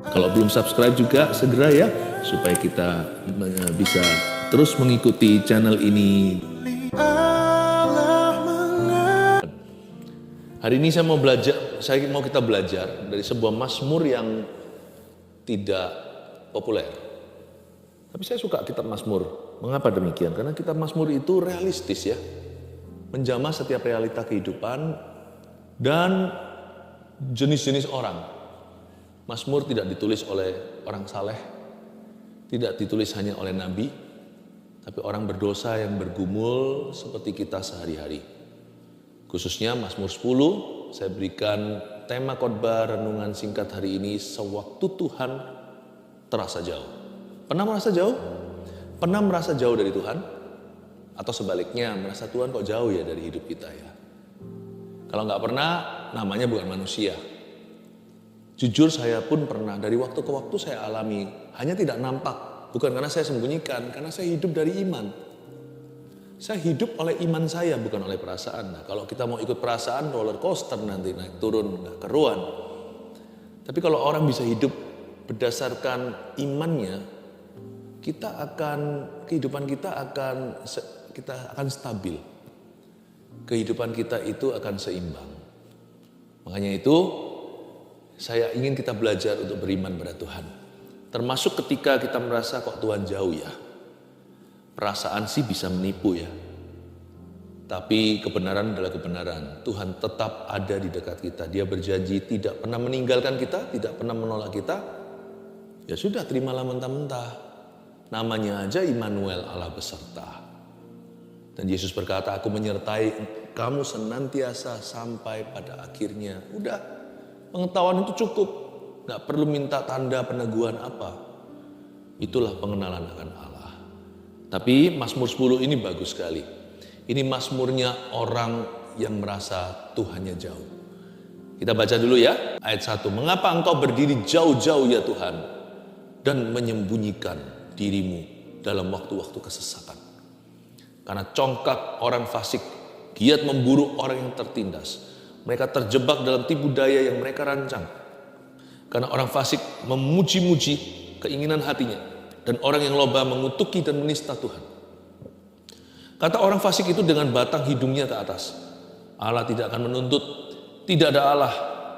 Kalau belum subscribe juga segera ya, supaya kita bisa terus mengikuti channel ini. Hari ini saya mau kita belajar dari sebuah mazmur yang tidak populer. Tapi saya suka kitab Mazmur. Mengapa demikian? Karena kitab Mazmur itu realistis ya, menjamah setiap realita kehidupan dan jenis-jenis orang. Mazmur tidak ditulis oleh orang saleh, tidak ditulis hanya oleh nabi, tapi orang berdosa yang bergumul seperti kita sehari-hari. Khususnya Mazmur 10, saya berikan tema khotbah renungan singkat hari ini, sewaktu Tuhan terasa jauh. Pernah merasa jauh? Pernah merasa jauh dari Tuhan? Atau sebaliknya, merasa Tuhan kok jauh ya dari hidup kita ya? Kalau nggak pernah, namanya bukan manusia. Jujur saya pun pernah, dari waktu ke waktu saya alami, hanya tidak nampak. Bukan karena saya sembunyikan, karena saya hidup dari iman. Saya hidup oleh iman saya, bukan oleh perasaan. Nah, kalau kita mau ikut perasaan, roller coaster nanti naik turun, nggak keruan. Tapi kalau orang bisa hidup berdasarkan imannya, kehidupan kita akan stabil. Kehidupan kita itu akan seimbang. Makanya itu, saya ingin kita belajar untuk beriman pada Tuhan. Termasuk ketika kita merasa kok Tuhan jauh ya. Perasaan sih bisa menipu ya. Tapi kebenaran adalah kebenaran. Tuhan tetap ada di dekat kita. Dia berjanji tidak pernah meninggalkan kita, tidak pernah menolak kita. Ya sudah, terimalah mentah-mentah. Namanya aja Immanuel, Allah beserta. Dan Yesus berkata, aku menyertai kamu senantiasa sampai pada akhirnya. Udah. Pengetahuan itu cukup, gak perlu minta tanda peneguhan apa. Itulah pengenalan akan Allah. Tapi Mazmur 10 ini bagus sekali. Ini mazmurnya orang yang merasa Tuhannya jauh. Kita baca dulu ya, ayat 1. Mengapa engkau berdiri jauh-jauh ya Tuhan, dan menyembunyikan dirimu dalam waktu-waktu kesesakan. Karena congkak orang fasik, giat memburu orang yang tertindas. Mereka terjebak dalam tipu daya yang mereka rancang. Karena orang fasik memuji-muji keinginan hatinya. Dan orang yang loba mengutuki dan menista Tuhan. Kata orang fasik itu dengan batang hidungnya ke atas. Allah tidak akan menuntut. Tidak ada Allah.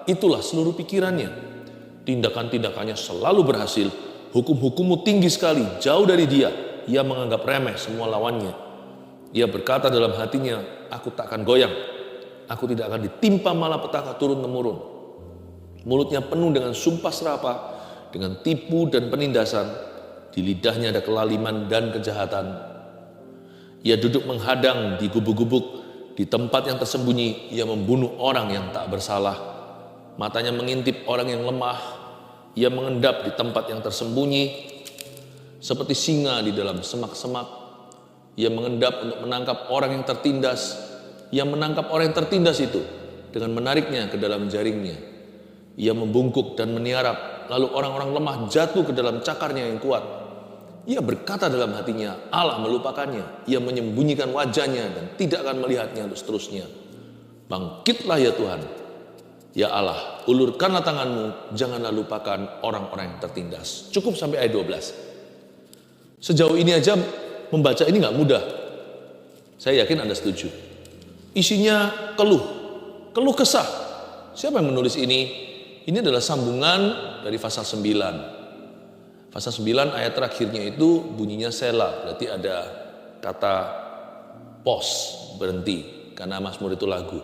Itulah seluruh pikirannya. Tindakan-tindakannya selalu berhasil. Hukum-hukummu tinggi sekali. Jauh dari dia. Ia menganggap remeh semua lawannya. Ia berkata dalam hatinya, aku tak akan goyang. Aku tidak akan ditimpa malapetaka turun-temurun. Mulutnya penuh dengan sumpah serapah, dengan tipu dan penindasan. Di lidahnya ada kelaliman dan kejahatan. Ia duduk menghadang di gubuk-gubuk, di tempat yang tersembunyi. Ia membunuh orang yang tak bersalah. Matanya mengintip orang yang lemah. Ia mengendap di tempat yang tersembunyi, seperti singa di dalam semak-semak. Ia mengendap untuk menangkap orang yang tertindas. Ia menangkap orang yang tertindas itu dengan menariknya ke dalam jaringnya. Ia membungkuk dan meniarap, lalu orang-orang lemah jatuh ke dalam cakarnya yang kuat. Ia berkata dalam hatinya, Allah melupakannya. Ia menyembunyikan wajahnya dan tidak akan melihatnya untuk seterusnya. Bangkitlah ya Tuhan. Ya Allah, ulurkanlah tanganmu, janganlah lupakan orang-orang yang tertindas. Cukup sampai ayat 12. Sejauh ini aja membaca ini gak mudah. Saya yakin Anda setuju. Isinya keluh kesah. Siapa yang menulis ini? Ini adalah sambungan dari pasal 9. Pasal 9 ayat terakhirnya itu bunyinya sela, berarti ada kata pause, berhenti, karena Mazmur itu lagu.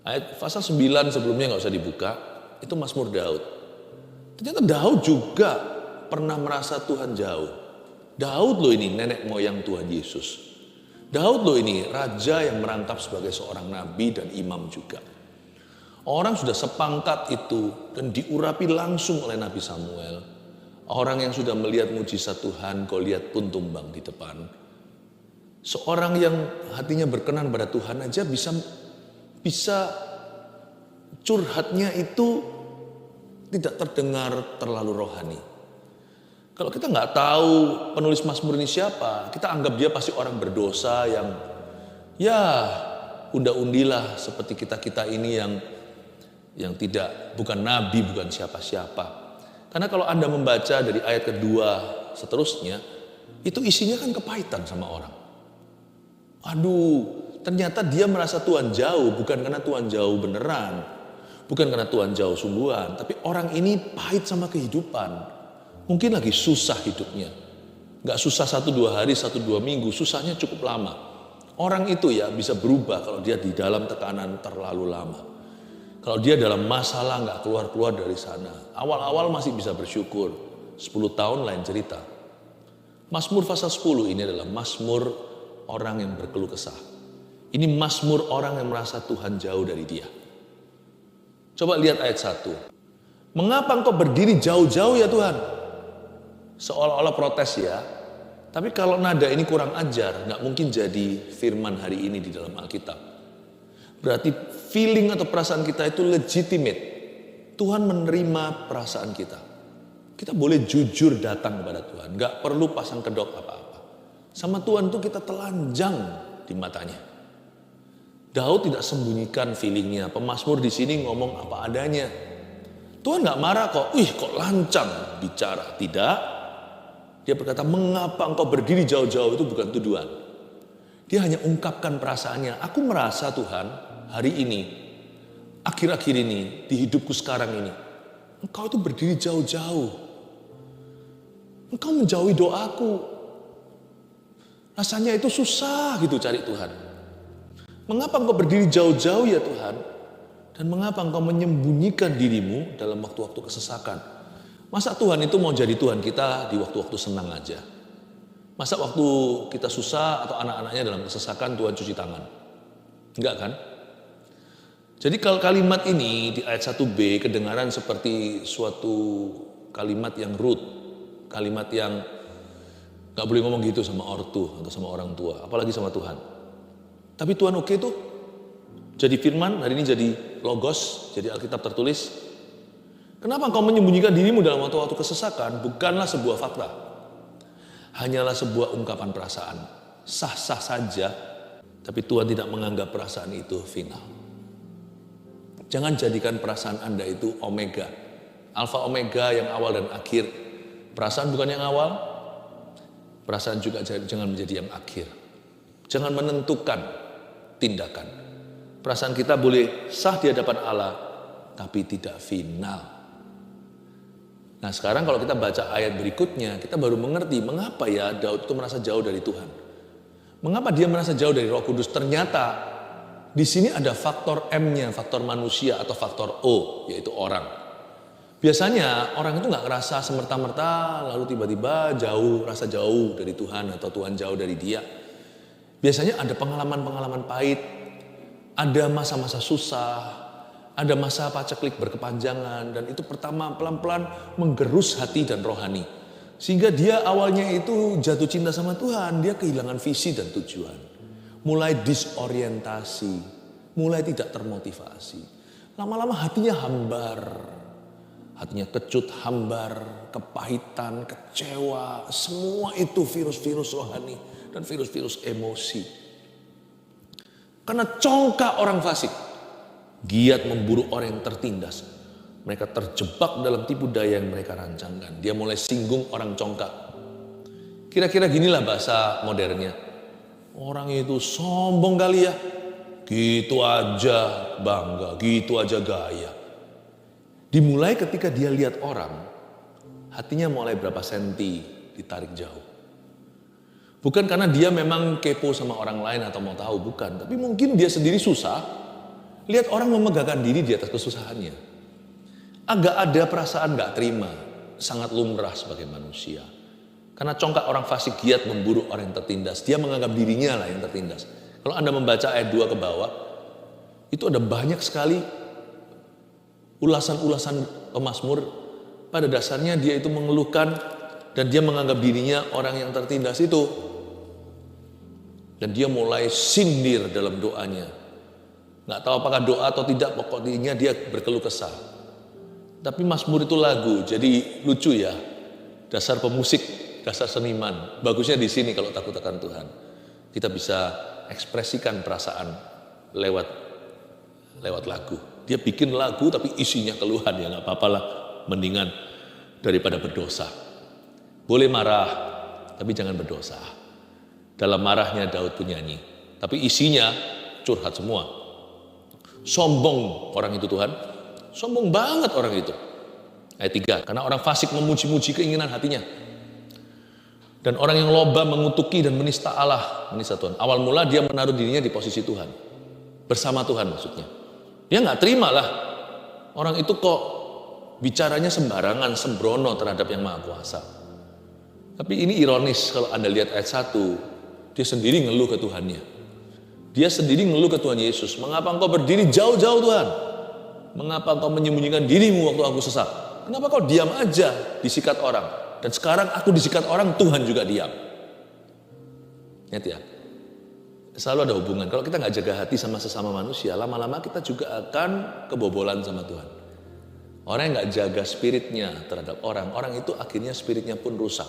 Ayat pasal 9 sebelumnya gak usah dibuka, itu Mazmur Daud. Ternyata Daud juga pernah merasa Tuhan jauh. Daud loh ini nenek moyang Tuhan Yesus. Daud loh ini raja yang merangkap sebagai seorang nabi dan imam juga. Orang sudah sepangkat itu dan diurapi langsung oleh Nabi Samuel. Orang yang sudah melihat mujizat Tuhan, Goliat pun tumbang di depan. Seorang yang hatinya berkenan pada Tuhan aja bisa curhatnya itu tidak terdengar terlalu rohani. Kalau kita nggak tahu penulis Mazmur ini siapa, kita anggap dia pasti orang berdosa yang ya unda-undilah seperti kita-kita ini yang bukan nabi, bukan siapa-siapa. Karena kalau Anda membaca dari ayat kedua seterusnya, itu isinya kan kepahitan sama orang. Aduh, ternyata dia merasa Tuhan jauh, bukan karena Tuhan jauh beneran, bukan karena Tuhan jauh sungguhan, tapi orang ini pahit sama kehidupan. Mungkin lagi susah hidupnya. Gak susah 1-2 hari, 1-2 minggu, susahnya cukup lama. Orang itu ya bisa berubah kalau dia di dalam tekanan terlalu lama. Kalau dia dalam masalah gak keluar-keluar dari sana. Awal-awal masih bisa bersyukur, 10 tahun lain cerita. Mazmur pasal 10 ini adalah mazmur orang yang berkeluh kesah. Ini mazmur orang yang merasa Tuhan jauh dari dia. Coba lihat ayat 1. Mengapa engkau berdiri jauh-jauh ya Tuhan? Seolah-olah protes ya. Tapi kalau nada ini kurang ajar, gak mungkin jadi firman hari ini di dalam Alkitab. Berarti feeling atau perasaan kita itu legitimate. Tuhan menerima perasaan kita. Kita boleh jujur datang kepada Tuhan. Gak perlu pasang kedok apa-apa. Sama Tuhan tuh kita telanjang di matanya. Daud tidak sembunyikan feelingnya. Pemazmur di sini ngomong apa adanya. Tuhan gak marah kok. Kok lancang bicara. Tidak. Dia berkata, mengapa engkau berdiri jauh-jauh, itu bukan tuduhan. Dia hanya ungkapkan perasaannya. Aku merasa Tuhan hari ini, akhir-akhir ini, di hidupku sekarang ini, engkau itu berdiri jauh-jauh. Engkau menjauhi doaku. Rasanya itu susah gitu cari Tuhan. Mengapa engkau berdiri jauh-jauh ya Tuhan? Dan mengapa engkau menyembunyikan dirimu dalam waktu-waktu kesesakan? Masa Tuhan itu mau jadi Tuhan kita di waktu-waktu senang aja? Masa waktu kita susah atau anak-anaknya dalam kesesakan Tuhan cuci tangan? Enggak kan? Jadi kalau kalimat ini di ayat 1b kedengaran seperti suatu kalimat yang rude, kalimat yang gak boleh ngomong gitu sama ortu atau sama orang tua, apalagi sama Tuhan. Tapi Tuhan oke tuh, jadi firman, hari ini jadi logos, jadi Alkitab tertulis. Kenapa engkau menyembunyikan dirimu dalam waktu-waktu kesesakan? Bukanlah sebuah fakta. Hanyalah sebuah ungkapan perasaan. Sah-sah saja, tapi Tuhan tidak menganggap perasaan itu final. Jangan jadikan perasaan Anda itu omega. Alfa omega yang awal dan akhir. Perasaan bukan yang awal, perasaan juga jangan menjadi yang akhir. Jangan menentukan tindakan. Perasaan kita boleh sah di hadapan Allah, tapi tidak final. Nah sekarang kalau kita baca ayat berikutnya, kita baru mengerti mengapa ya Daud itu merasa jauh dari Tuhan. Mengapa dia merasa jauh dari Roh Kudus? Ternyata di sini ada faktor M-nya, faktor manusia atau faktor O, yaitu orang. Biasanya orang itu nggak ngerasa semerta-merta lalu tiba-tiba jauh, rasa jauh dari Tuhan atau Tuhan jauh dari dia. Biasanya ada pengalaman-pengalaman pahit, ada masa-masa susah, ada masa paceklik berkepanjangan, dan itu pertama pelan-pelan menggerus hati dan rohani. Sehingga dia awalnya itu jatuh cinta sama Tuhan, dia kehilangan visi dan tujuan. Mulai disorientasi, mulai tidak termotivasi. Lama-lama hatinya hambar, hatinya kecut, hambar, kepahitan, kecewa. Semua itu virus-virus rohani dan virus-virus emosi. Karena congkak orang fasik. Giat memburu orang yang tertindas. Mereka terjebak dalam tipu daya yang mereka rancangkan. Dia mulai singgung orang congkak. Kira-kira ginilah bahasa modernnya. Orang itu sombong kali ya. Gitu aja bangga, gitu aja gaya. Dimulai ketika dia lihat orang, hatinya mulai berapa senti ditarik jauh. Bukan karena dia memang kepo sama orang lain atau mau tahu, bukan. Tapi mungkin dia sendiri susah. Lihat orang memegahkan diri di atas kesusahannya. Agak ada perasaan gak terima. Sangat lumrah sebagai manusia. Karena congkak orang fasik giat memburu orang yang tertindas. Dia menganggap dirinya lah yang tertindas. Kalau Anda membaca ayat 2 ke bawah, itu ada banyak sekali ulasan-ulasan pemazmur. Pada dasarnya dia itu mengeluhkan dan dia menganggap dirinya orang yang tertindas itu. Dan dia mulai sindir dalam doanya. Nggak tahu apakah doa atau tidak, pokoknya dia berkeluh kesah. Tapi Mazmur itu lagu, jadi lucu ya. Dasar pemusik, dasar seniman. Bagusnya di sini kalau takut akan Tuhan. Kita bisa ekspresikan perasaan lewat lagu. Dia bikin lagu tapi isinya keluhan, ya nggak apa-apa lah. Mendingan daripada berdosa. Boleh marah, tapi jangan berdosa. Dalam marahnya Daud pun nyanyi, tapi isinya curhat semua. Sombong orang itu Tuhan, sombong banget orang itu. Ayat 3, karena orang fasik memuji-muji keinginan hatinya. Dan orang yang loba mengutuki dan menista Allah, menista Tuhan. Awal mula dia menaruh dirinya di posisi Tuhan, bersama Tuhan maksudnya. Dia nggak terima lah, orang itu kok bicaranya sembarangan, sembrono terhadap yang Maha Kuasa. Tapi ini ironis kalau Anda lihat ayat 1, dia sendiri ngeluh ke Tuhannya. Dia sendiri ngeluh ke Tuhan Yesus. Mengapa engkau berdiri jauh-jauh Tuhan? Mengapa engkau menyembunyikan dirimu waktu aku sesak? Kenapa kau diam aja disikat orang? Dan sekarang aku disikat orang, Tuhan juga diam. Ingat ya, selalu ada hubungan. Kalau kita nggak jaga hati sama sesama manusia, lama-lama kita juga akan kebobolan sama Tuhan. Orang yang nggak jaga spiritnya terhadap orang, orang itu akhirnya spiritnya pun rusak.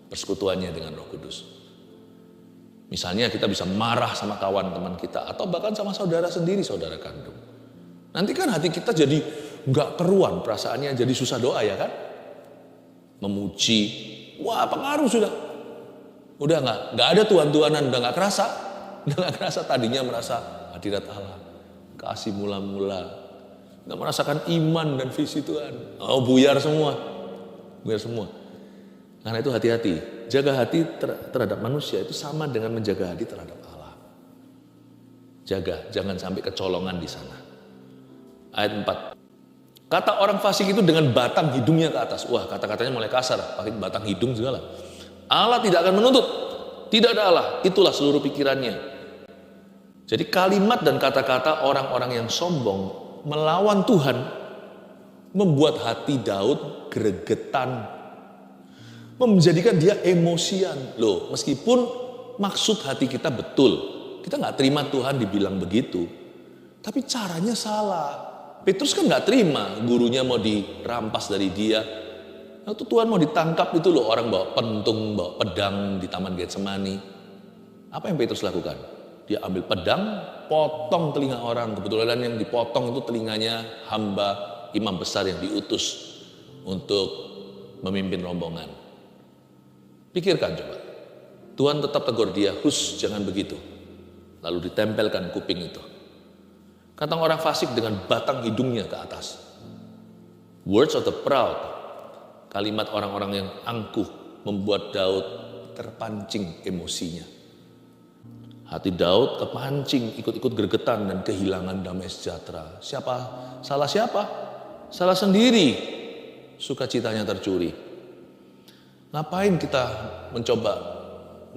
Persekutuannya dengan Roh Kudus. Misalnya kita bisa marah sama kawan teman kita, atau bahkan sama saudara sendiri, saudara kandung. Nanti kan hati kita jadi nggak keruan, perasaannya jadi susah doa ya kan? Memuji, wah pengaruh sudah. Udah nggak ada Tuhan-Tuhanan, udah nggak kerasa tadinya merasa hadirat Allah, kasih mula-mula, nggak merasakan iman dan visi Tuhan. Oh buyar semua. Karena itu hati-hati, jaga hati terhadap manusia itu sama dengan menjaga hati terhadap Allah. Jaga, jangan sampai kecolongan di sana. Ayat 4. Kata orang fasik itu dengan batang hidungnya ke atas. Wah, kata-katanya mulai kasar, pakai batang hidung segala. Allah tidak akan menuntut. Tidak ada Allah, itulah seluruh pikirannya. Jadi kalimat dan kata-kata orang-orang yang sombong melawan Tuhan membuat hati Daud gregetan, menjadikan dia emosian. Loh, meskipun maksud hati kita betul, kita nggak terima Tuhan dibilang begitu, tapi caranya salah. Petrus kan nggak terima gurunya mau dirampas dari dia. Waktu Tuhan mau ditangkap itu loh, orang bawa pentung, bawa pedang di Taman Getsemani. Apa yang Petrus lakukan? Dia ambil pedang, potong telinga orang. Kebetulan yang dipotong itu telinganya hamba imam besar yang diutus untuk memimpin rombongan. Pikirkan coba, Tuhan tetap tegur dia, jangan begitu. Lalu ditempelkan kuping itu. Kata orang fasik dengan batang hidungnya ke atas. Words of the proud, kalimat orang-orang yang angkuh membuat Daud terpancing emosinya. Hati Daud kepancing, ikut-ikut gregetan dan kehilangan damai sejahtera. Salah siapa? Salah sendiri. Sukacitanya tercuri. Ngapain kita mencoba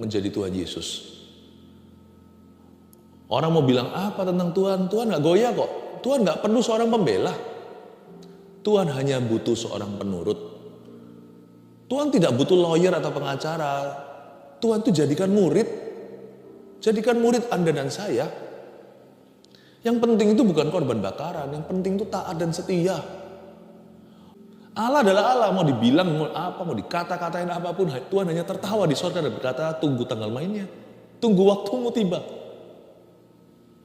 menjadi Tuhan Yesus? Orang mau bilang apa tentang Tuhan? Tuhan gak goyah kok. Tuhan gak perlu seorang pembela. Tuhan hanya butuh seorang penurut. Tuhan tidak butuh lawyer atau pengacara. Tuhan itu jadikan murid. Jadikan murid Anda dan saya. Yang penting itu bukan korban bakaran. Yang penting itu taat dan setia. Allah adalah Allah. Mau dibilang mau apa, mau dikata-katain apapun, Tuhan hanya tertawa di surga dan berkata, tunggu tanggal mainnya. Tunggu waktumu tiba.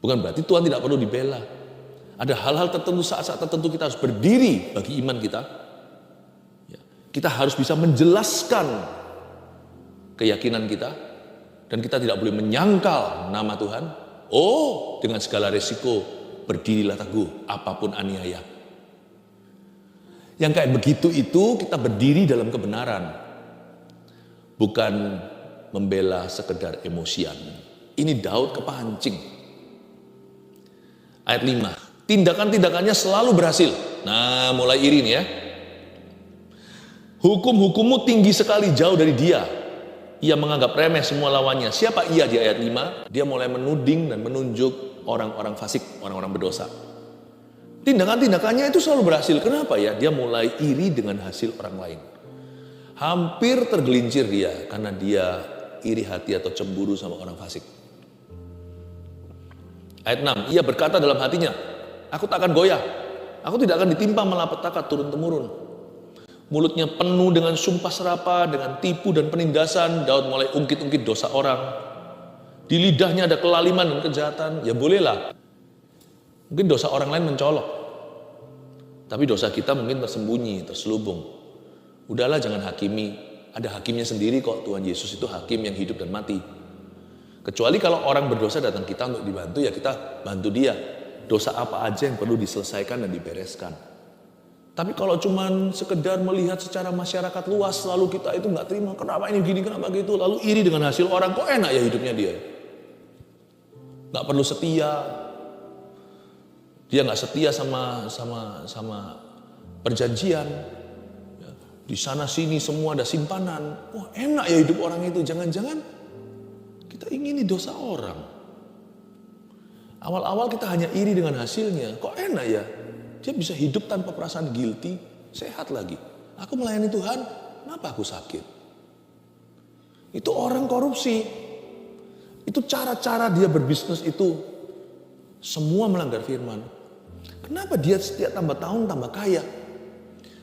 Bukan berarti Tuhan tidak perlu dibela. Ada hal-hal tertentu, saat-saat tertentu kita harus berdiri bagi iman kita. Kita harus bisa menjelaskan keyakinan kita. Dan kita tidak boleh menyangkal nama Tuhan. Oh, dengan segala resiko, berdirilah teguh, apapun aniaya. Yang kayak begitu itu kita berdiri dalam kebenaran. Bukan membela sekedar emosian. Ini Daud kepancing. Ayat 5, tindakan-tindakannya selalu berhasil. Nah, mulai iri nih ya. Hukum-hukummu tinggi sekali jauh dari dia. Ia menganggap remeh semua lawannya. Siapa ia di ayat 5? Dia mulai menuding dan menunjuk orang-orang fasik, orang-orang berdosa. Tindakan-tindakannya itu selalu berhasil. Kenapa ya? Dia mulai iri dengan hasil orang lain. Hampir tergelincir dia karena dia iri hati atau cemburu sama orang fasik. Ayat 6, ia berkata dalam hatinya, aku tak akan goyah, aku tidak akan ditimpa malapetaka turun-temurun. Mulutnya penuh dengan sumpah serapa, dengan tipu dan penindasan. Daud mulai ungkit-ungkit dosa orang. Di lidahnya ada kelaliman dan kejahatan. Ya bolehlah, mungkin dosa orang lain mencolok, tapi dosa kita mungkin tersembunyi, terselubung. Udahlah jangan hakimi, ada hakimnya sendiri kok. Tuhan Yesus itu hakim yang hidup dan mati. Kecuali kalau orang berdosa datang kita untuk dibantu, ya kita bantu dia. Dosa apa aja yang perlu diselesaikan dan dibereskan. Tapi kalau cuman sekedar melihat secara masyarakat luas, lalu kita itu nggak terima, kenapa ini gini, kenapa gitu, lalu iri dengan hasil orang, kok enak ya hidupnya dia. Nggak perlu setia. Dia nggak setia sama perjanjian. Di sana sini semua ada simpanan. Wah enak ya hidup orang itu. Jangan-jangan kita ingini dosa orang. Awal-awal kita hanya iri dengan hasilnya. Kok enak ya? Dia bisa hidup tanpa perasaan guilty. Sehat lagi. Aku melayani Tuhan. Kenapa aku sakit? Itu orang korupsi. Itu cara-cara dia berbisnis itu. Semua melanggar firman. Kenapa dia setiap tambah tahun tambah kaya?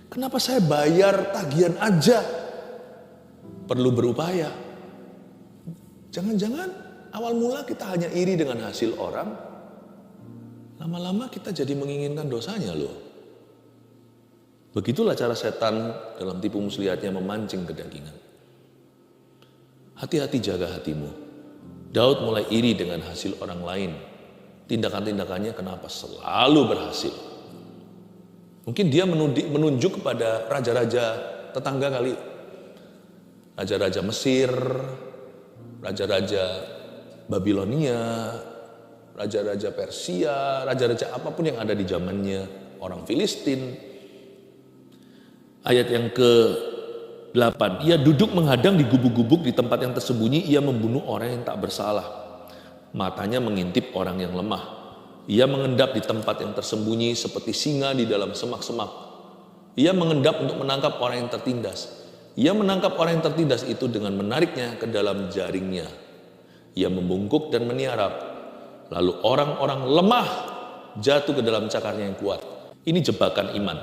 Kenapa saya bayar tagihan aja perlu berupaya? Jangan-jangan awal mula kita hanya iri dengan hasil orang, lama-lama kita jadi menginginkan dosanya loh. Begitulah cara setan dalam tipu muslihatnya memancing kedagingan. Hati-hati jaga hatimu. Daud mulai iri dengan hasil orang lain. Tindakan-tindakannya kenapa selalu berhasil? Mungkin dia menunjuk kepada raja-raja tetangga kali. Raja-raja Mesir, raja-raja Babilonia, raja-raja Persia, raja-raja apapun yang ada di zamannya, orang Filistin. Ayat yang ke-8, ia duduk menghadang di gubuk-gubuk di tempat yang tersembunyi, ia membunuh orang yang tak bersalah. Matanya mengintip orang yang lemah. Ia mengendap di tempat yang tersembunyi seperti singa di dalam semak-semak. Ia mengendap untuk menangkap orang yang tertindas. Ia menangkap orang yang tertindas itu dengan menariknya ke dalam jaringnya. Ia membungkuk dan meniarap. Lalu orang-orang lemah jatuh ke dalam cakarnya yang kuat. Ini jebakan iman.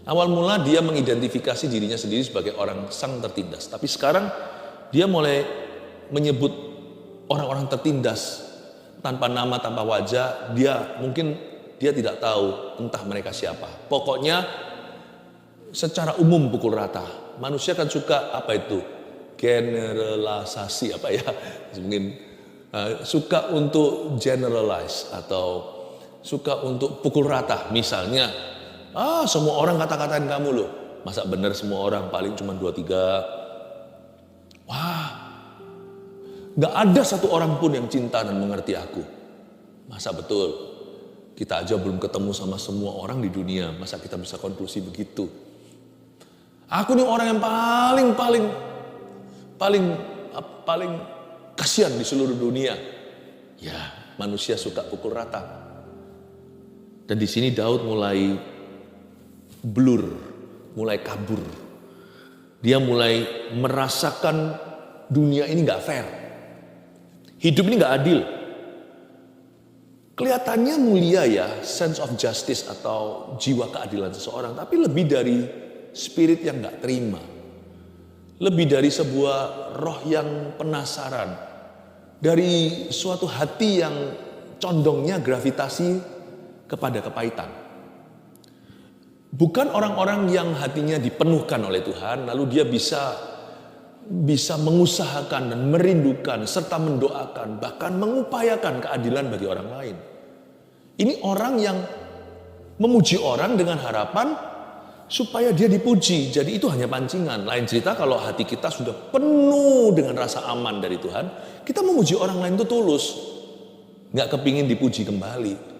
Awal mula dia mengidentifikasi dirinya sendiri sebagai orang sang tertindas. Tapi sekarang dia mulai menyebut orang-orang tertindas tanpa nama, tanpa wajah, dia tidak tahu entah mereka siapa. Pokoknya secara umum pukul rata. Manusia kan suka apa itu? Generalisasi apa ya? Mungkin suka untuk generalize atau suka untuk pukul rata. Misalnya, semua orang kata-katain kamu loh. Masa benar semua orang paling cuma 2-3? Wah. Gak ada satu orang pun yang cinta dan mengerti aku. Masa betul? Kita aja belum ketemu sama semua orang di dunia. Masa kita bisa konklusi begitu? Aku nih orang yang paling kasihan di seluruh dunia. Ya, manusia suka pukul rata. Dan di sini Daud mulai blur, mulai kabur. Dia mulai merasakan dunia ini gak fair. Hidup ini gak adil. Kelihatannya mulia ya, sense of justice atau jiwa keadilan seseorang. Tapi lebih dari spirit yang gak terima. Lebih dari sebuah roh yang penasaran. Dari suatu hati yang condongnya gravitasi kepada kepahitan. Bukan orang-orang yang hatinya dipenuhkan oleh Tuhan, lalu dia bisa mengusahakan dan merindukan serta mendoakan bahkan mengupayakan keadilan bagi orang lain. Ini orang yang memuji orang dengan harapan supaya dia dipuji. Jadi itu hanya pancingan. Lain cerita kalau hati kita sudah penuh dengan rasa aman dari Tuhan, kita memuji orang lain itu tulus, nggak kepingin dipuji kembali.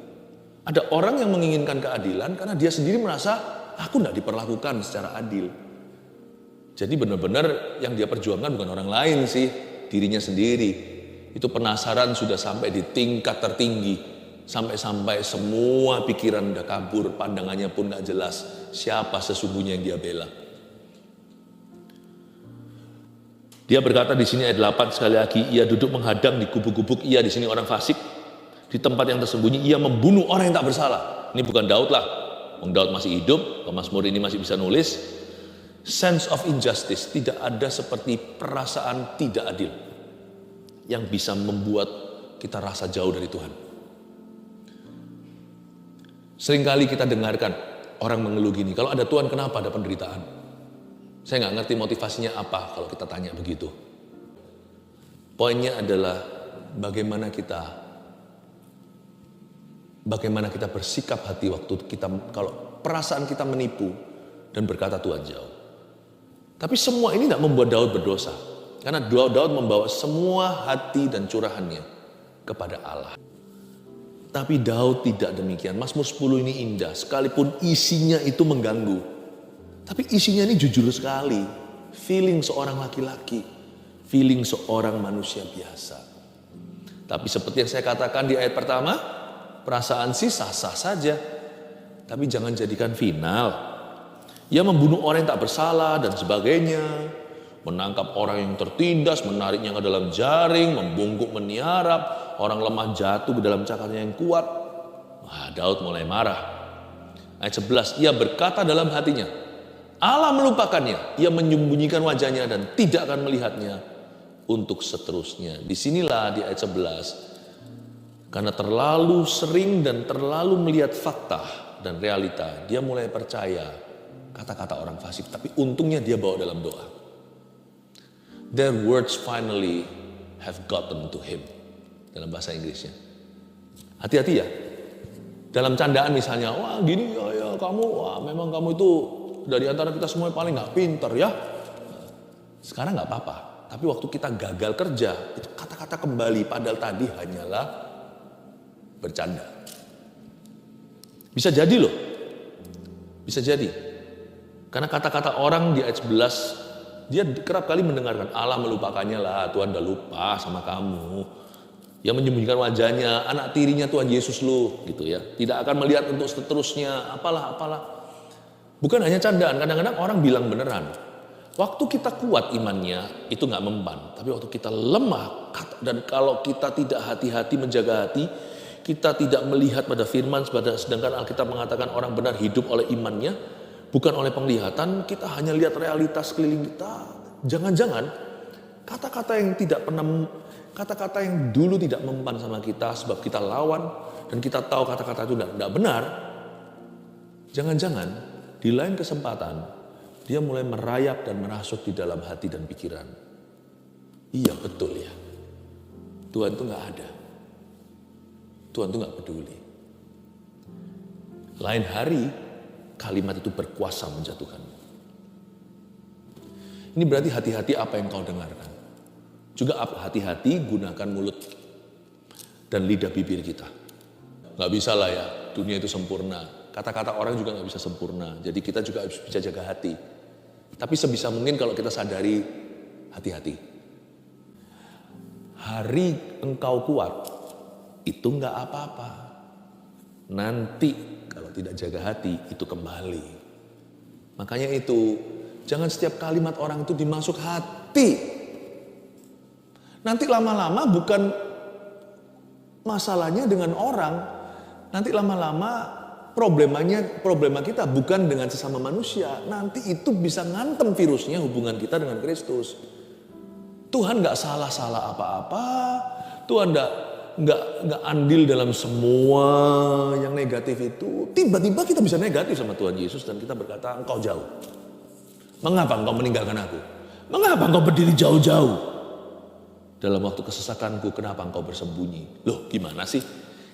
Ada orang yang menginginkan keadilan karena dia sendiri merasa aku nggak diperlakukan secara adil. Jadi benar-benar yang dia perjuangkan bukan orang lain sih, dirinya sendiri. Itu penasaran sudah sampai di tingkat tertinggi. Sampai-sampai semua pikiran udah kabur, pandangannya pun gak jelas siapa sesungguhnya yang dia bela. Dia berkata di sini ayat 8 sekali lagi, ia duduk menghadang di gubuk-gubuk, ia di sini orang fasik. Di tempat yang tersembunyi ia membunuh orang yang tak bersalah. Ini bukan Daud lah. Daud masih hidup, Mazmur ini masih bisa nulis. Sense of injustice, tidak ada seperti perasaan tidak adil yang bisa membuat kita rasa jauh dari Tuhan. Seringkali kita dengarkan orang mengeluh gini, kalau ada Tuhan kenapa ada penderitaan? Saya nggak ngerti motivasinya apa kalau kita tanya begitu. Poinnya adalah bagaimana kita bersikap hati waktu kita, kalau perasaan kita menipu dan berkata Tuhan jauh. Tapi semua ini tidak membuat Daud berdosa. Karena Daud membawa semua hati dan curahannya kepada Allah. Tapi Daud tidak demikian. Mazmur 10 ini indah, sekalipun isinya itu mengganggu. Tapi isinya ini jujur sekali. Feeling seorang laki-laki. Feeling seorang manusia biasa. Tapi seperti yang saya katakan di ayat pertama, perasaan sih sah-sah saja. Tapi jangan jadikan final. Ia membunuh orang yang tak bersalah dan sebagainya. Menangkap orang yang tertindas, menariknya ke dalam jaring, membungkuk meniarap. Orang lemah jatuh ke dalam cakatnya yang kuat. Wah, Daud mulai marah. Ayat 11, ia berkata dalam hatinya, Allah melupakannya. Ia menyembunyikan wajahnya dan tidak akan melihatnya untuk seterusnya. Disinilah di ayat 11. Karena terlalu sering dan terlalu melihat fakta dan realita, dia mulai percaya kata-kata orang fasik. Tapi untungnya dia bawa dalam doa. Their words finally have gotten to him. Dalam bahasa Inggrisnya. Hati-hati ya. Dalam candaan misalnya, wah gini ya kamu, wah memang kamu itu dari antara kita semua paling gak pinter ya. Sekarang gak apa-apa. Tapi waktu kita gagal kerja, itu kata-kata kembali. Padahal tadi hanyalah bercanda. Bisa jadi loh. Bisa jadi. Karena kata-kata orang di ayat 11, dia kerap kali mendengarkan Allah melupakannya lah, Tuhan udah lupa sama kamu. Yang menyembunyikan wajahnya, anak tirinya Tuhan Yesus lu, gitu ya. Tidak akan melihat untuk seterusnya, apalah. Bukan hanya candaan, kadang-kadang orang bilang beneran. Waktu kita kuat imannya, itu gak mempan. Tapi waktu kita lemah, dan kalau kita tidak hati-hati menjaga hati, kita tidak melihat pada firman, sedangkan Alkitab mengatakan orang benar hidup oleh imannya, bukan oleh penglihatan, kita hanya lihat realitas sekeliling kita. Jangan-jangan kata-kata yang dulu tidak mempan sama kita sebab kita lawan dan kita tahu kata-kata itu tidak benar. Jangan-jangan di lain kesempatan dia mulai merayap dan merasuk di dalam hati dan pikiran. Iya betul ya. Tuhan itu nggak ada. Tuhan itu nggak peduli. Lain hari kalimat itu berkuasa menjatuhkan. Ini berarti hati-hati apa yang kau dengarkan. Juga hati-hati gunakan mulut dan lidah bibir kita. Gak bisa lah ya, dunia itu sempurna. Kata-kata orang juga gak bisa sempurna. Jadi kita juga harus bisa jaga hati. Tapi sebisa mungkin kalau kita sadari, hati-hati. Hari engkau kuat, itu gak apa-apa. Nanti kalau tidak jaga hati, itu kembali. Makanya itu, jangan setiap kalimat orang itu dimasuk hati. Nanti lama-lama bukan masalahnya dengan orang. Nanti lama-lama problema kita bukan dengan sesama manusia. Nanti itu bisa ngantem virusnya hubungan kita dengan Kristus. Tuhan gak salah-salah apa-apa. Tuhan gak andil dalam semua yang negatif itu. Tiba-tiba kita bisa negatif sama Tuhan Yesus dan kita berkata, engkau jauh. Mengapa engkau meninggalkan aku? Mengapa engkau berdiri jauh-jauh? Dalam waktu kesesakanku, kenapa engkau bersembunyi? Loh, gimana sih?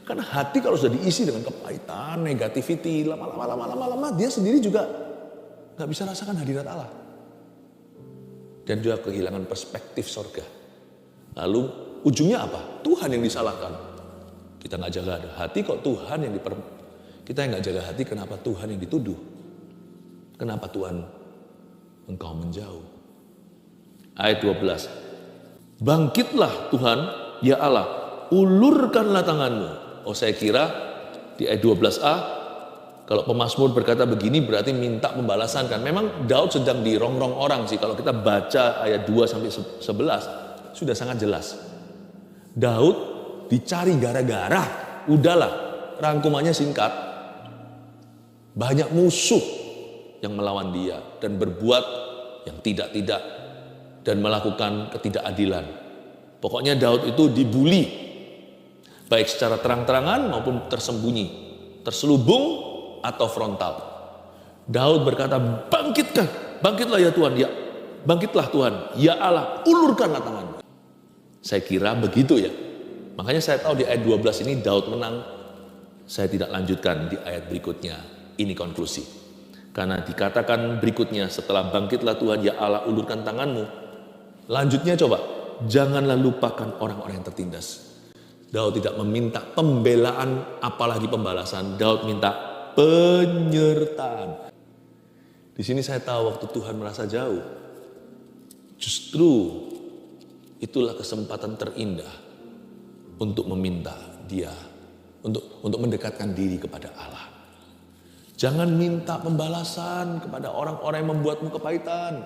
Karena hati kalau sudah diisi dengan kepahitan, negativity, lama-lama dia sendiri juga gak bisa rasakan hadirat Allah. Dan juga kehilangan perspektif sorga. Lalu ujungnya apa? Tuhan yang disalahkan. Kita gak jaga hati kok Tuhan yang kita yang gak jaga hati, kenapa Tuhan yang dituduh? Kenapa Tuhan engkau menjauh? Ayat 12. Bangkitlah Tuhan, ya Allah, ulurkanlah tanganmu. Oh saya kira di ayat 12a, kalau pemazmur berkata begini berarti minta pembalasan kan. Memang Daud sedang dirongrong orang sih. Kalau kita baca ayat 2 sampai 11, sudah sangat jelas. Daud dicari gara-gara, udahlah rangkumannya singkat. Banyak musuh yang melawan dia dan berbuat yang tidak-tidak. Dan melakukan ketidakadilan. Pokoknya Daud itu dibully. Baik secara terang-terangan maupun tersembunyi. Terselubung atau frontal. Daud berkata, bangkitkan bangkitlah ya Tuhan, ya bangkitlah Tuhan, ya Allah, ulurkanlah tanganmu. Saya kira begitu ya. Makanya saya tahu di ayat 12 ini Daud menang. Saya tidak lanjutkan di ayat berikutnya. Ini konklusi. Karena dikatakan berikutnya setelah bangkitlah Tuhan, ya Allah, ulurkan tanganmu. Lanjutnya coba, janganlah lupakan orang-orang yang tertindas. Daud tidak meminta pembelaan apalagi pembalasan. Daud minta penyertaan. Di sini saya tahu waktu Tuhan merasa jauh. Justru itulah kesempatan terindah untuk meminta Dia, untuk mendekatkan diri kepada Allah. Jangan minta pembalasan kepada orang-orang yang membuatmu kepahitan.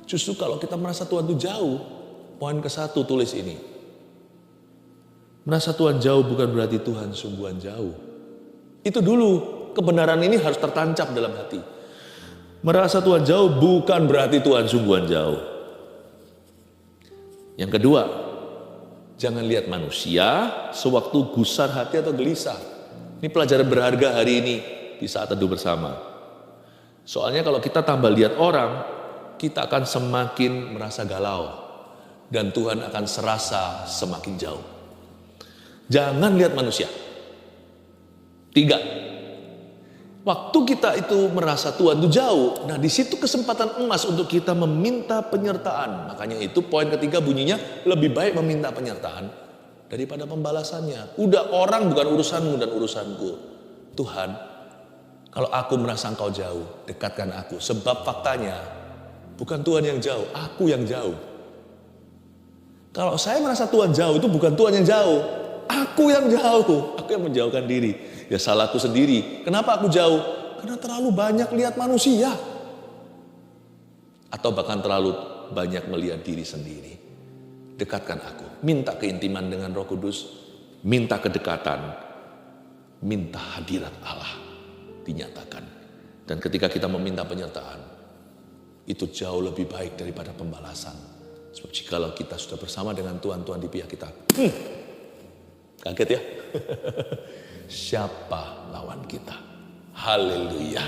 Justru kalau kita merasa Tuhan itu jauh, poin ke-1 tulis ini. Merasa Tuhan jauh bukan berarti Tuhan sungguhan jauh. Itu dulu, kebenaran ini harus tertancap dalam hati. Merasa Tuhan jauh bukan berarti Tuhan sungguhan jauh. Yang kedua, jangan lihat manusia sewaktu gusar hati atau gelisah. Ini pelajaran berharga hari ini di saat teduh bersama. Soalnya kalau kita tambah lihat orang, kita akan semakin merasa galau. Dan Tuhan akan serasa semakin jauh. Jangan lihat manusia. 3. Waktu kita itu merasa Tuhan itu jauh, nah di situ kesempatan emas untuk kita meminta penyertaan. Makanya itu poin ketiga bunyinya, lebih baik meminta penyertaan daripada pembalasannya. Udah orang bukan urusanmu dan urusanku. Tuhan, kalau aku merasa Engkau jauh, dekatkan aku. Sebab faktanya, bukan Tuhan yang jauh, aku yang jauh. Kalau saya merasa Tuhan jauh, itu bukan Tuhan yang jauh. Aku yang jauh, aku yang menjauhkan diri. Ya salahku sendiri. Kenapa aku jauh? Karena terlalu banyak lihat manusia. Atau bahkan terlalu banyak melihat diri sendiri. Dekatkan aku. Minta keintiman dengan Roh Kudus. Minta kedekatan. Minta hadirat Allah. Dinyatakan. Dan ketika kita meminta penyertaan, itu jauh lebih baik daripada pembalasan. Sebab jikalau kita sudah bersama dengan Tuhan di pihak kita. Kaget ya? Siapa lawan kita? Haleluya.